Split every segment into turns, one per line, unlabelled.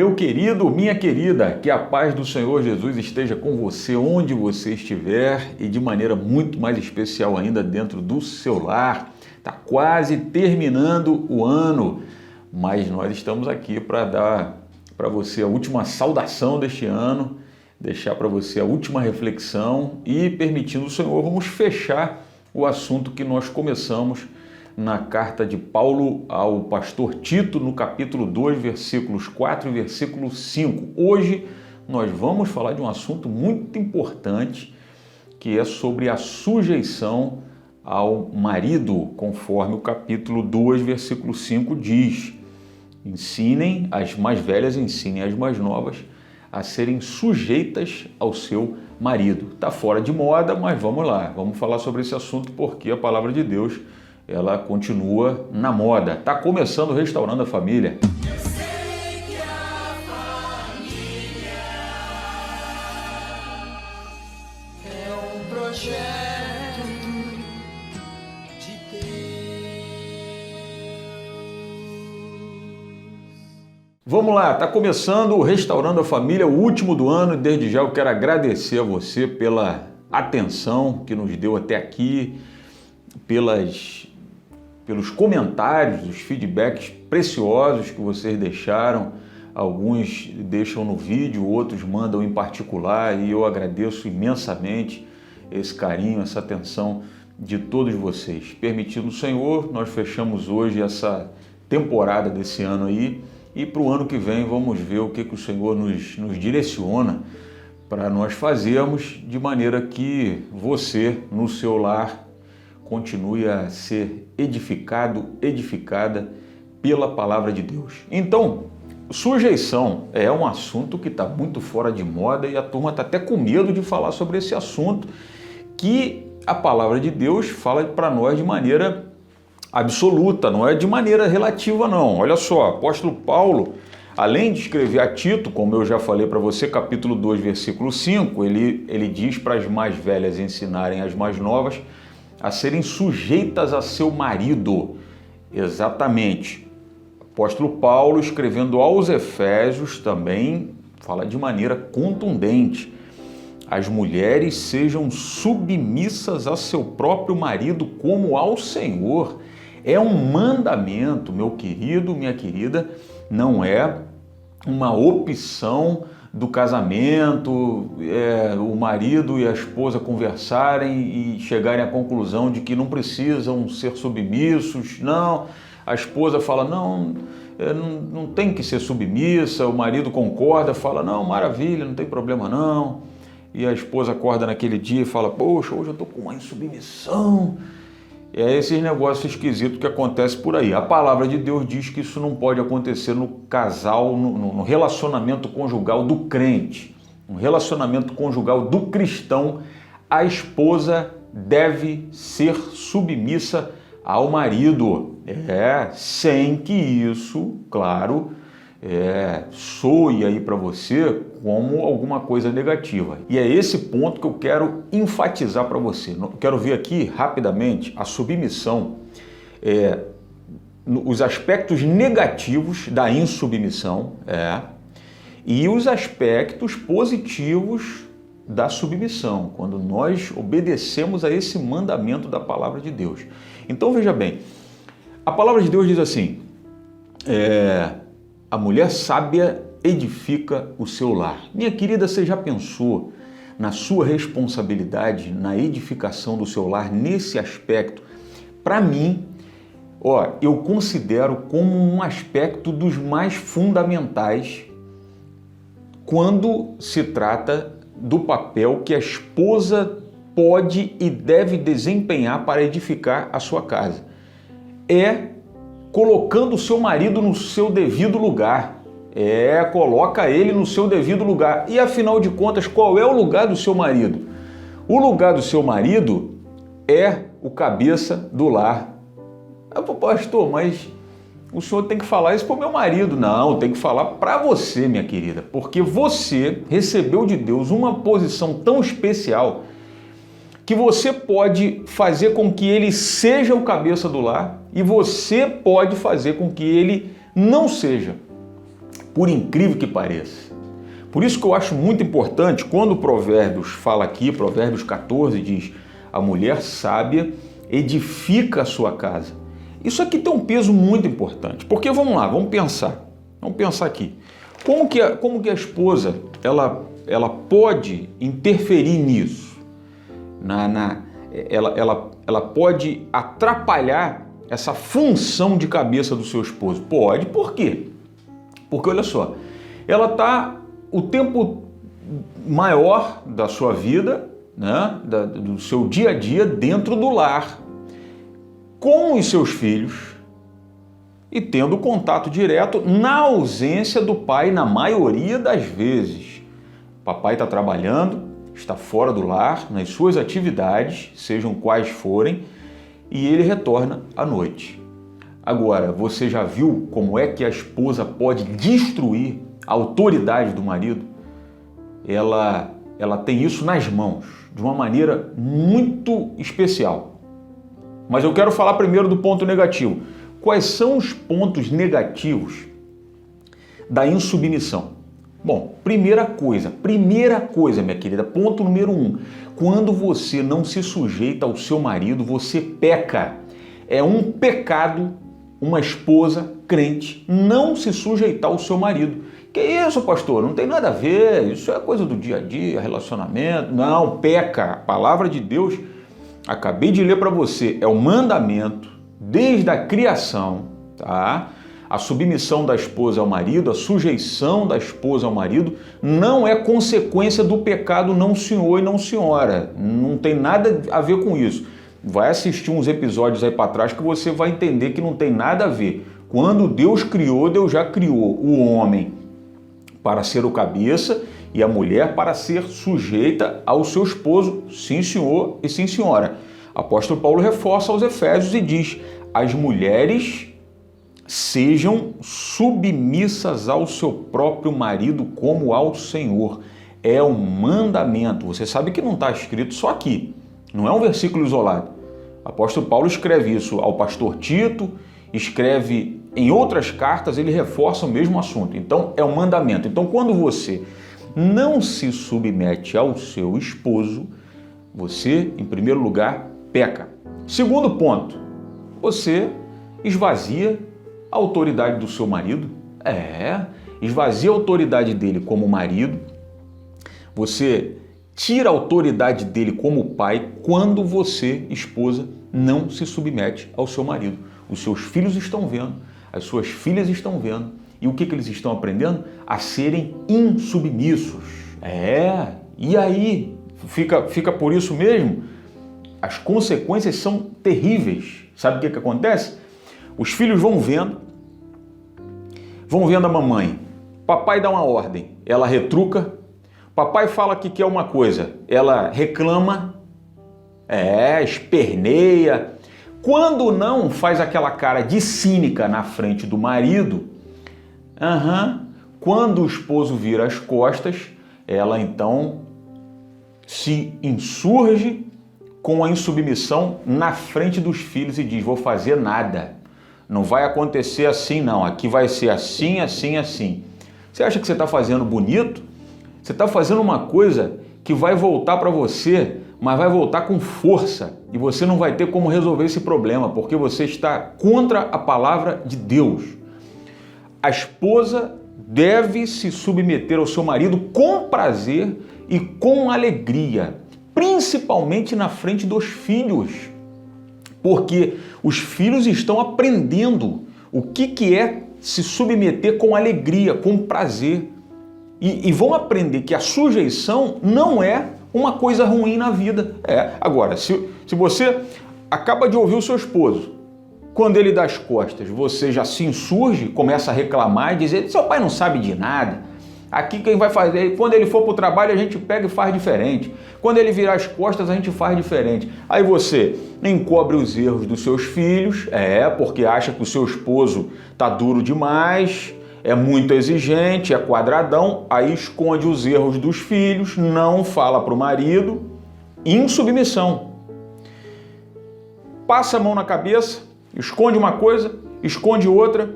Meu querido, minha querida, que a paz do Senhor Jesus esteja com você onde você estiver e de maneira muito mais especial ainda dentro do seu lar. Está quase terminando o ano, mas nós estamos aqui para dar para você a última saudação deste ano, deixar para você a última reflexão e, permitindo o Senhor, vamos fechar o assunto que nós começamos na carta de Paulo ao pastor Tito, no capítulo 2, versículos 4 e versículo 5. Hoje nós vamos falar de um assunto muito importante, que é sobre a sujeição ao marido, conforme o capítulo 2, versículo 5 diz. Ensinem, as mais velhas ensinem as mais novas a serem sujeitas ao seu marido. Está fora de moda, mas vamos lá, vamos falar sobre esse assunto porque a palavra de Deus ela continua na moda. Está começando Restaurando a Família.
Eu sei que a família é um projeto de Deus.
Vamos lá, está começando o Restaurando a Família, o último do ano, e desde já eu quero agradecer a você pela atenção que nos deu até aqui, pelos comentários, os feedbacks preciosos que vocês deixaram. Alguns deixam no vídeo, outros mandam em particular, e eu agradeço imensamente esse carinho, essa atenção de todos vocês. Permitindo o Senhor, nós fechamos hoje essa temporada desse ano aí, e para o ano que vem vamos ver o que o Senhor nos direciona para nós fazermos, de maneira que você, no seu lar, continue a ser edificado, edificada pela palavra de Deus. Então, sujeição é um assunto que está muito fora de moda e a turma está até com medo de falar sobre esse assunto, que a palavra de Deus fala para nós de maneira absoluta, não é de maneira relativa não. Olha só, apóstolo Paulo, além de escrever a Tito, como eu já falei para você, capítulo 2, versículo 5, ele diz para as mais velhas ensinarem as mais novas a serem sujeitas a seu marido. Exatamente. Apóstolo Paulo, escrevendo aos Efésios, também fala de maneira contundente. As mulheres sejam submissas a seu próprio marido como ao Senhor. É um mandamento, meu querido, minha querida, não é uma opção do casamento, o marido e a esposa conversarem e chegarem à conclusão de que não precisam ser submissos. Não, a esposa fala, não tem que ser submissa, o marido concorda, fala, não, maravilha, não tem problema não. E a esposa acorda naquele dia e fala, poxa, hoje eu estou com uma insubmissão. É esses negócios esquisitos que acontecem por aí. A palavra de Deus diz que isso não pode acontecer no casal, no relacionamento conjugal do crente. No relacionamento conjugal do cristão, a esposa deve ser submissa ao marido. Sem que isso, claro, soe aí para você como alguma coisa negativa. E é esse ponto que eu quero enfatizar para você. Quero ver aqui rapidamente a submissão, os aspectos negativos da insubmissão e os aspectos positivos da submissão, quando nós obedecemos a esse mandamento da palavra de Deus. Então veja bem, a palavra de Deus diz assim, a mulher sábia edifica o seu lar. Minha querida, você já pensou na sua responsabilidade na edificação do seu lar nesse aspecto? Para mim, eu considero como um aspecto dos mais fundamentais quando se trata do papel que a esposa pode e deve desempenhar para edificar a sua casa. Colocando o seu marido no seu devido lugar. Coloca ele no seu devido lugar. E afinal de contas, qual é o lugar do seu marido? O lugar do seu marido é o cabeça do lar. Pastor, mas o senhor tem que falar isso para o meu marido. Não, tem que falar para você, minha querida, porque você recebeu de Deus uma posição tão especial que você pode fazer com que ele seja o cabeça do lar e você pode fazer com que ele não seja. por incrível que pareça. Por isso que eu acho muito importante, quando o Provérbios fala aqui, Provérbios 14 diz, a mulher sábia edifica a sua casa. Isso aqui tem um peso muito importante, porque vamos lá, vamos pensar aqui. Como que a esposa, ela pode interferir nisso? Ela pode atrapalhar essa função de cabeça do seu esposo? Pode, por quê? Porque olha só, ela está o tempo maior da sua vida, né, do seu dia a dia dentro do lar, com os seus filhos e tendo contato direto na ausência do pai na maioria das vezes. Papai está trabalhando, está fora do lar, nas suas atividades, sejam quais forem, e ele retorna à noite. Agora, você já viu como é que a esposa pode destruir a autoridade do marido? Ela tem isso nas mãos, de uma maneira muito especial. Mas eu quero falar primeiro do ponto negativo. Quais são os pontos negativos da insubmissão? Bom, primeira coisa, minha querida, ponto número 1. Quando você não se sujeita ao seu marido, você peca. É um pecado uma esposa crente não se sujeitar ao seu marido. Que isso, pastor? Não tem nada a ver, isso é coisa do dia a dia, relacionamento. Não, peca. A palavra de Deus, acabei de ler para você, é o mandamento desde a criação, tá? A submissão da esposa ao marido, a sujeição da esposa ao marido não é consequência do pecado, não senhor e não senhora. Não tem nada a ver com isso. Vai assistir uns episódios aí para trás que você vai entender que não tem nada a ver. Quando Deus criou, Deus já criou o homem para ser o cabeça e a mulher para ser sujeita ao seu esposo, sim senhor e sim senhora. Apóstolo Paulo reforça aos Efésios e diz: as mulheres sejam submissas ao seu próprio marido como ao Senhor. É um mandamento. Você sabe que não está escrito só aqui. Não é um versículo isolado. Apóstolo Paulo escreve isso ao pastor Tito, escreve em outras cartas, ele reforça o mesmo assunto. Então, é um mandamento. Então, quando você não se submete ao seu esposo, você, em primeiro lugar, peca. Segundo ponto, você esvazia a autoridade do seu marido. Esvazia a autoridade dele como marido. Você tira a autoridade dele como pai quando você, esposa, não se submete ao seu marido. Os seus filhos estão vendo, as suas filhas estão vendo. E o que eles estão aprendendo? A serem insubmissos. E aí? Fica por isso mesmo? As consequências são terríveis. Sabe o que acontece? Os filhos vão vendo a mamãe. Papai dá uma ordem, ela retruca. Papai fala que quer uma coisa, ela reclama, esperneia. Quando não, faz aquela cara de cínica na frente do marido. Quando o esposo vira as costas, ela então se insurge com a insubmissão na frente dos filhos e diz: vou fazer nada. Não vai acontecer assim não, aqui vai ser assim, assim, assim. Você acha que você está fazendo bonito? Você está fazendo uma coisa que vai voltar para você, mas vai voltar com força. E você não vai ter como resolver esse problema, porque você está contra a palavra de Deus. A esposa deve se submeter ao seu marido com prazer e com alegria, principalmente na frente dos filhos. Porque os filhos estão aprendendo o que é se submeter com alegria, com prazer. E vão aprender que a sujeição não é uma coisa ruim na vida. Agora, se você acaba de ouvir o seu esposo, quando ele dá as costas, você já se insurge, começa a reclamar e dizer: seu pai não sabe de nada. Aqui quem vai fazer, quando ele for para o trabalho a gente pega e faz diferente. Quando ele virar as costas a gente faz diferente. Aí você encobre os erros dos seus filhos, porque acha que o seu esposo tá duro demais, é muito exigente, é quadradão, aí esconde os erros dos filhos, não fala para o marido, insubmissão. Passa a mão na cabeça, esconde uma coisa, esconde outra,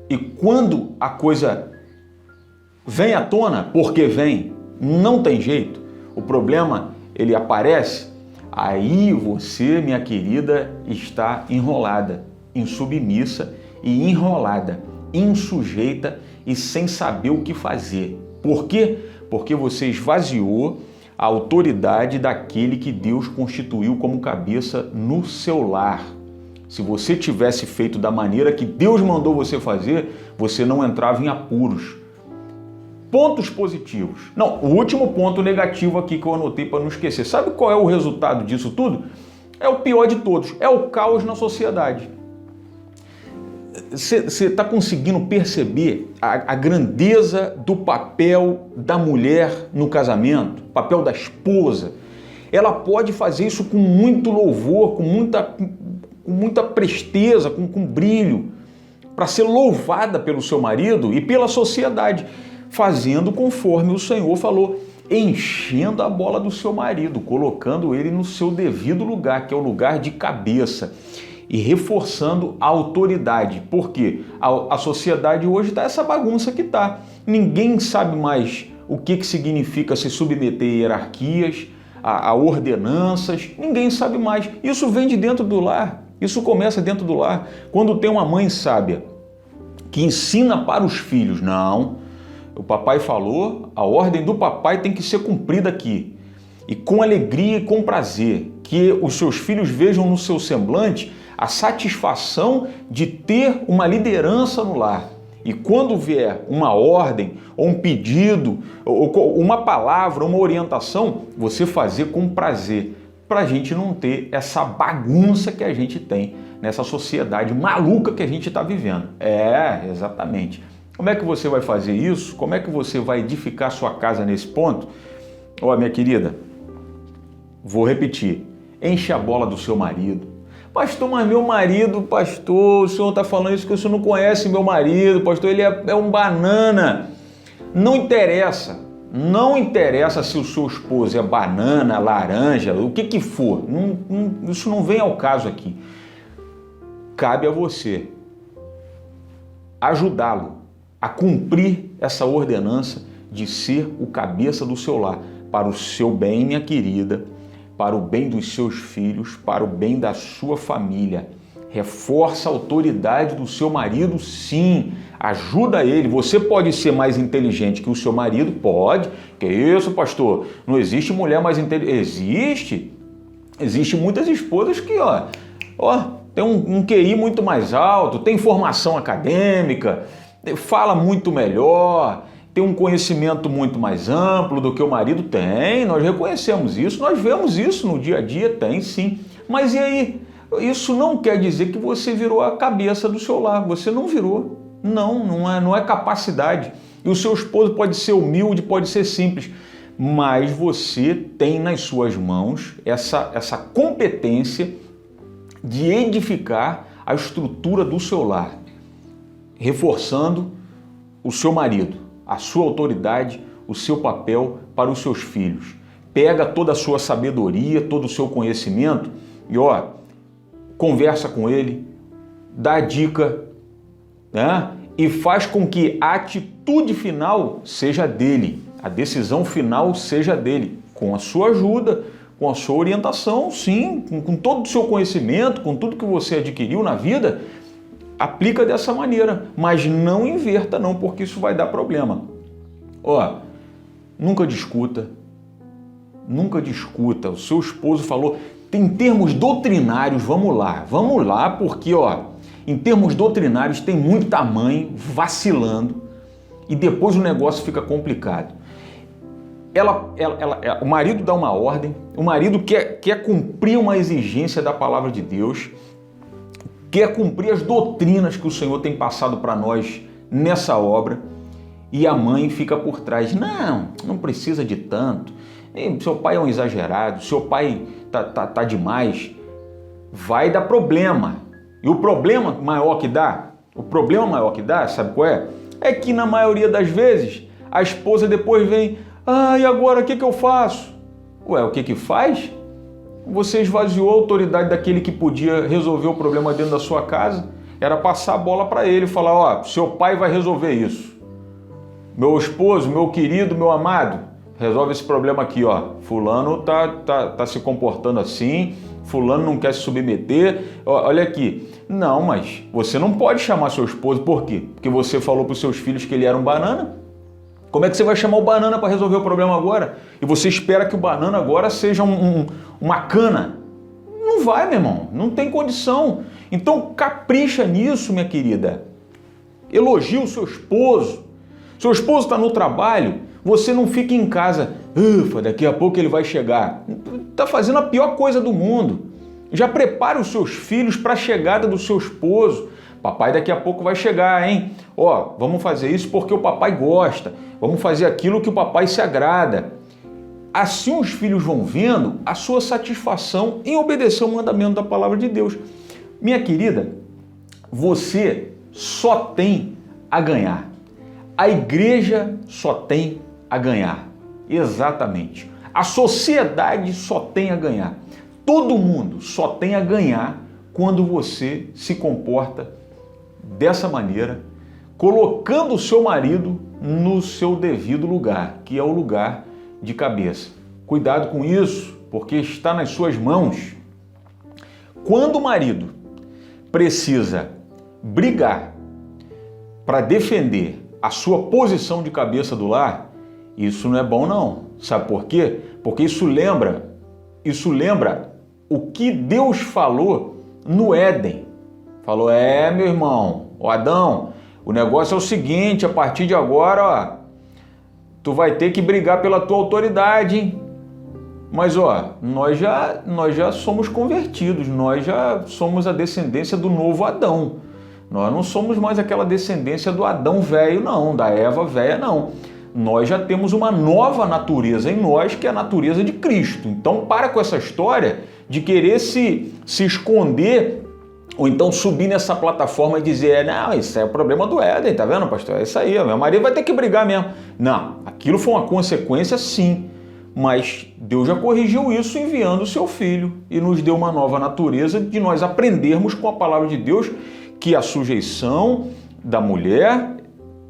e quando a coisa vem à tona porque vem, não tem jeito. O problema, ele aparece, aí você, minha querida, está enrolada, insubmissa e enrolada, insujeita e sem saber o que fazer. Por quê? Porque você esvaziou a autoridade daquele que Deus constituiu como cabeça no seu lar. Se você tivesse feito da maneira que Deus mandou você fazer, você não entrava em apuros. Pontos positivos. Não, o último ponto negativo aqui que eu anotei para não esquecer. Sabe qual é o resultado disso tudo? É o pior de todos. É o caos na sociedade. Você está conseguindo perceber a grandeza do papel da mulher no casamento? Papel da esposa? Ela pode fazer isso com muito louvor, com muita presteza, com brilho, para ser louvada pelo seu marido e pela sociedade, fazendo conforme o Senhor falou, enchendo a bola do seu marido, colocando ele no seu devido lugar, que é o lugar de cabeça, e reforçando a autoridade. Por quê? A sociedade hoje está essa bagunça que está. Ninguém sabe mais o que significa se submeter a hierarquias, a ordenanças, ninguém sabe mais. Isso vem de dentro do lar, isso começa dentro do lar. Quando tem uma mãe sábia que ensina para os filhos, não, o papai falou, a ordem do papai tem que ser cumprida aqui. E com alegria e com prazer, que os seus filhos vejam no seu semblante a satisfação de ter uma liderança no lar. E quando vier uma ordem, ou um pedido, ou uma palavra, uma orientação, você fazer com prazer, para a gente não ter essa bagunça que a gente tem nessa sociedade maluca que a gente está vivendo. É, exatamente. Como é que você vai fazer isso? Como é que você vai edificar sua casa nesse ponto? Ó, minha querida, vou repetir, enche a bola do seu marido. Pastor, mas meu marido, pastor, o senhor está falando isso que o senhor não conhece meu marido, pastor, ele é um banana. Não interessa se o seu esposo é banana, laranja, o que for, isso não vem ao caso aqui. Cabe a você ajudá-lo a cumprir essa ordenança de ser o cabeça do seu lar, para o seu bem, minha querida, para o bem dos seus filhos, para o bem da sua família. Reforça a autoridade do seu marido, sim. Ajuda ele. Você pode ser mais inteligente que o seu marido? Pode. Que isso, pastor? Não existe mulher mais inteligente? Existe. Existe muitas esposas que, tem um QI muito mais alto, tem formação acadêmica, fala muito melhor, tem um conhecimento muito mais amplo do que o marido tem. Nós reconhecemos isso, nós vemos isso no dia a dia, tem sim. Mas e aí? Isso não quer dizer que você virou a cabeça do seu lar. Você não virou. Não é capacidade. E o seu esposo pode ser humilde, pode ser simples, mas você tem nas suas mãos essa competência de edificar a estrutura do seu lar, reforçando o seu marido, a sua autoridade, o seu papel para os seus filhos. Pega toda a sua sabedoria, todo o seu conhecimento e conversa com ele, dá dica, né? E faz com que a atitude final seja dele, a decisão final seja dele, com a sua ajuda, com a sua orientação, sim, com todo o seu conhecimento, com tudo que você adquiriu na vida, aplica dessa maneira, mas não inverta não, porque isso vai dar problema. Nunca discuta, o seu esposo falou, em termos doutrinários, vamos lá, porque em termos doutrinários tem muita mãe vacilando e depois o negócio fica complicado. O marido dá uma ordem, o marido quer cumprir uma exigência da palavra de Deus, quer cumprir as doutrinas que o Senhor tem passado para nós nessa obra, e a mãe fica por trás. Não precisa de tanto, seu pai é um exagerado, seu pai tá demais, vai dar problema. E o problema maior que dá, sabe qual é? É que na maioria das vezes a esposa depois vem, e agora o que eu faço? O que faz? Você esvaziou a autoridade daquele que podia resolver o problema dentro da sua casa, era passar a bola para ele e falar, seu pai vai resolver isso. Meu esposo, meu querido, meu amado, resolve esse problema aqui, ó. Fulano tá se comportando assim, fulano não quer se submeter. Olha aqui. Não, mas você não pode chamar seu esposo, por quê? Porque você falou para os seus filhos que ele era um banana. Como é que você vai chamar o banana para resolver o problema agora? E você espera que o banana agora seja uma cana? Não vai, meu irmão. Não tem condição. Então capricha nisso, minha querida. Elogia o seu esposo. Seu esposo está no trabalho, você não fica em casa. Ufa, daqui a pouco ele vai chegar. Está fazendo a pior coisa do mundo. Já prepare os seus filhos para a chegada do seu esposo. Papai daqui a pouco vai chegar, hein? Ó, vamos fazer isso porque o papai gosta. Vamos fazer aquilo que o papai se agrada. Assim os filhos vão vendo a sua satisfação em obedecer o mandamento da palavra de Deus. Minha querida, você só tem a ganhar. A igreja só tem a ganhar. Exatamente. A sociedade só tem a ganhar. Todo mundo só tem a ganhar quando você se comporta dessa maneira, colocando o seu marido no seu devido lugar, que é o lugar de cabeça. Cuidado com isso, porque está nas suas mãos. Quando o marido precisa brigar para defender a sua posição de cabeça do lar, isso não é bom não. Sabe por quê? Porque isso lembra o que Deus falou no Éden. Falou, meu irmão, Adão, o negócio é o seguinte, a partir de agora, ó, tu vai ter que brigar pela tua autoridade, hein? Mas, ó, nós já somos convertidos, nós já somos a descendência do novo Adão. Nós não somos mais aquela descendência do Adão velho, não, da Eva velha, não. Nós já temos uma nova natureza em nós, que é a natureza de Cristo. Então, para com essa história de querer se esconder ou então subir nessa plataforma e dizer, não, isso é o problema do Éden, tá vendo, pastor? É isso aí, meu marido vai ter que brigar mesmo. Não, aquilo foi uma consequência, sim, mas Deus já corrigiu isso enviando o seu Filho e nos deu uma nova natureza de nós aprendermos com a palavra de Deus que a sujeição da mulher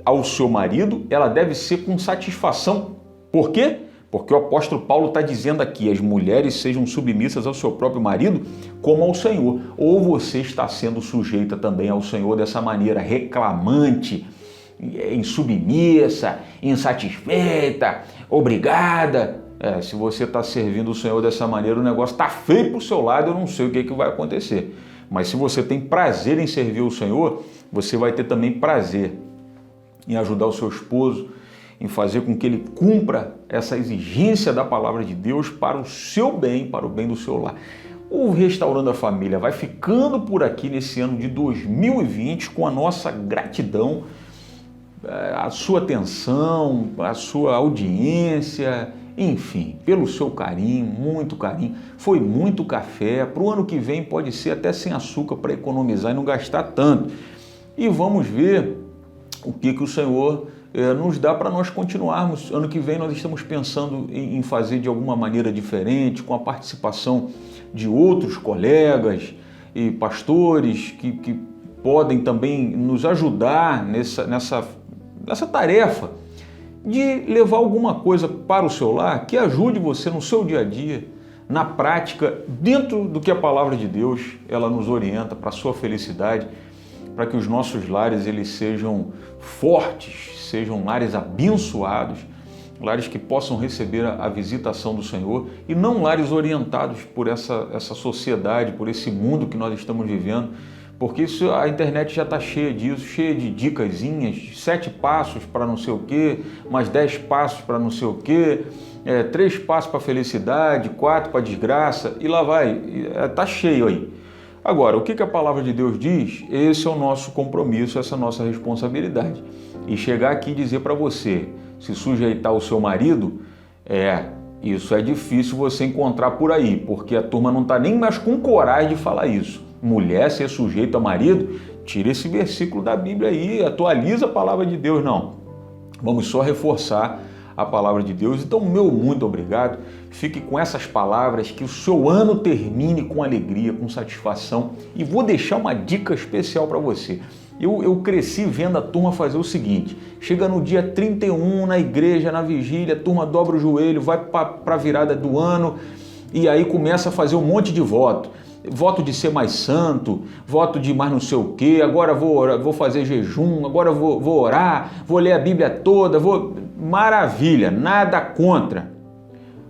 ao seu marido, ela deve ser com satisfação. Por quê? Porque o apóstolo Paulo está dizendo aqui, as mulheres sejam submissas ao seu próprio marido como ao Senhor. Ou você está sendo sujeita também ao Senhor dessa maneira, reclamante, insubmissa, insatisfeita, obrigada. Se você está servindo o Senhor dessa maneira, o negócio está feio para o seu lado, eu não sei o que vai acontecer. Mas se você tem prazer em servir o Senhor, você vai ter também prazer em ajudar o seu esposo, em fazer com que ele cumpra essa exigência da palavra de Deus para o seu bem, para o bem do seu lar. O Restaurando a Família vai ficando por aqui nesse ano de 2020 com a nossa gratidão, a sua atenção, a sua audiência, enfim, pelo seu carinho, muito carinho. Foi muito café. Para o ano que vem pode ser até sem açúcar para economizar e não gastar tanto. E vamos ver o que o Senhor nos dá para nós continuarmos. Ano que vem nós estamos pensando em fazer de alguma maneira diferente, com a participação de outros colegas e pastores que podem também nos ajudar nessa tarefa de levar alguma coisa para o seu lar que ajude você no seu dia a dia, na prática, dentro do que a palavra de Deus ela nos orienta para a sua felicidade, para que os nossos lares eles sejam fortes, sejam lares abençoados, lares que possam receber a visitação do Senhor e não lares orientados por essa sociedade, por esse mundo que nós estamos vivendo, porque a internet já está cheia disso, cheia de dicasinhas, 7 passos para não sei o quê, mais 10 passos para não sei o quê, 3 passos para a felicidade, 4 para a desgraça, e lá vai, está cheio aí. Agora, o que a palavra de Deus diz? Esse é o nosso compromisso, essa é a nossa responsabilidade. E chegar aqui e dizer para você, se sujeitar ao seu marido, isso é difícil você encontrar por aí, porque a turma não está nem mais com coragem de falar isso. Mulher ser sujeito a marido, tira esse versículo da Bíblia aí, atualiza a palavra de Deus, não. Vamos só reforçar a palavra de Deus. Então, meu muito obrigado. Fique com essas palavras, que o seu ano termine com alegria, com satisfação. E vou deixar uma dica especial para você. Eu cresci vendo a turma fazer o seguinte: chega no dia 31 na igreja, na vigília, a turma dobra o joelho, vai para a virada do ano e aí começa a fazer um monte de voto. Voto de ser mais santo, voto de mais não sei o quê, agora vou fazer jejum, agora vou orar, vou ler a Bíblia toda, Maravilha, nada contra.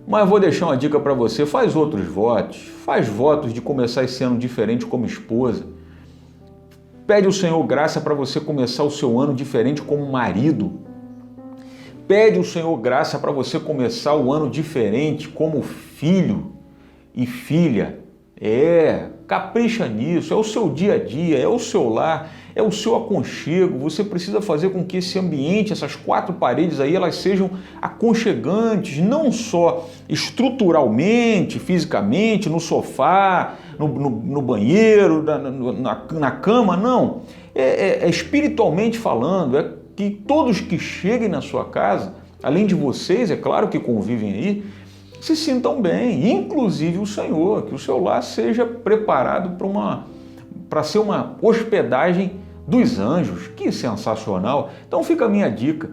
Mas vou deixar uma dica para você: faz outros votos, faz votos de começar esse ano diferente como esposa. Pede ao Senhor graça para você começar o seu ano diferente como marido. Pede ao Senhor graça para você começar o ano diferente como filho e filha. Capricha nisso, é o seu dia a dia, é o seu lar, é o seu aconchego. Você precisa fazer com que esse ambiente, essas quatro paredes aí, elas sejam aconchegantes, não só estruturalmente, fisicamente, no sofá, no banheiro, na cama, não. Espiritualmente falando, é que todos que cheguem na sua casa, além de vocês, é claro que convivem aí, se sintam bem, inclusive o Senhor, que o seu lar seja preparado para ser uma hospedagem dos anjos. Que sensacional! Então fica a minha dica,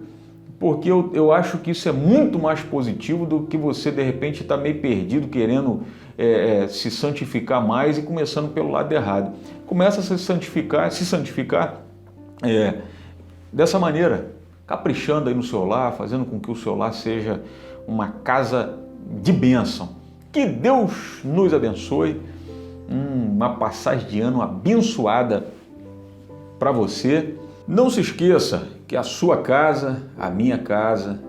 porque eu acho que isso é muito mais positivo do que você de repente estar meio perdido, querendo se santificar mais e começando pelo lado errado. Começa a se santificar dessa maneira, caprichando aí no seu lar, fazendo com que o seu lar seja uma casa de bênção. Que Deus nos abençoe, uma passagem de ano abençoada para você. Não se esqueça que a sua casa, a minha casa,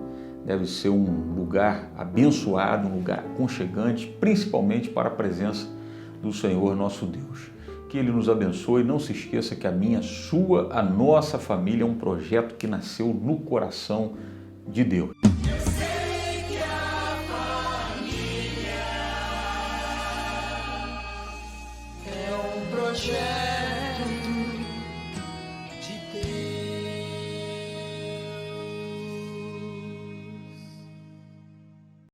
deve ser um lugar abençoado, um lugar aconchegante, principalmente para a presença do Senhor nosso Deus. Que Ele nos abençoe. Não se esqueça que a nossa família é um projeto que nasceu no coração de Deus.
Projeto